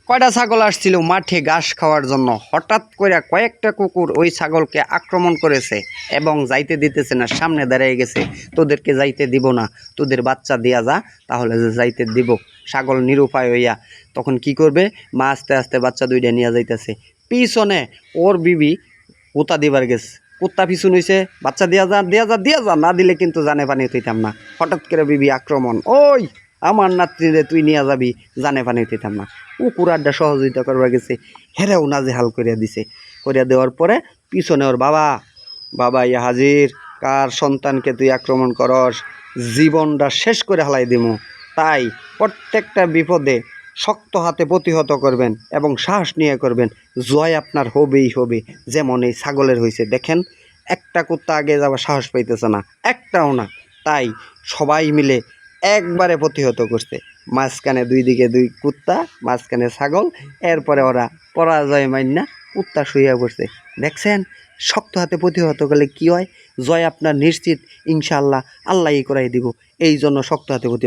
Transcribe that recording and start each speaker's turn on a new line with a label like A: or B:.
A: কয়টা ছাগল আসছিল মাঠে ঘাস খাওয়ার জন্য, হঠাৎ করে কয়েকটা কুকুর ওই ছাগলকে আক্রমণ করেছে এবং যাইতে দিতেছে না, সামনে দাঁড়িয়ে গেছে। তোদেরকে যাইতে দিব না, তোদের বাচ্চা দিয়া যা, তাহলে যে যাইতে দিব। ছাগল নিরুপায় হইয়া তখন কি করবে, মা আস্তে আস্তে বাচ্চা দুইটা নিয়ে যাইতেছে। পিছনে ওর বিবি কুত্তা দিবার গেছে, কুত্তা পিছন হইছে, বাচ্চা দিয়া যা দিয়া যা দিয়া যা, না দিলে কিন্তু জানে পানি হইতাম না। হঠাৎ করে বিবি আক্রমণ, ওই আমার নাতনিরে তুই নিয়ে যাবি, জানে পানি হইতাম না। কুকুর আড্ডা সহযোগিতা করবার গেছে, হেরেও নাজেহাল করিয়া দিছে। করিয়া দেওয়ার পরে পিছনে ওর বাবা, বাবা ইয়া হাজির, কার সন্তানকে তুই আক্রমণ করস, জীবনটা শেষ করে হালাই দিমু। তাই প্রত্যেকটা বিপদে শক্ত হাতে প্রতিহত করবেন এবং সাহস নিয়ে করবেন, জয় আপনার হবেই হবে। যেমন এই ছাগলের হয়েছে, দেখেন একটা কুত্তা আগে যাওয়ার সাহস পাইতেছে না, একটাও না। তাই সবাই মিলে একবারে প্রতিহত করছে। মাঝখানে দুই দিকে দুই কুত্তা, মাঝখানে ছাগল, এরপরে ওরা পরাজয় মান্না কুত্তা শুইয়া পড়ছে। দেখছেন শক্ত হাতে প্রতিহত করলে কি হয়, জয় আপনার নিশ্চিত, ইনশাআল্লাহ আল্লাহই করাই দিব। এই জন্য শক্ত হাতে প্রতিহত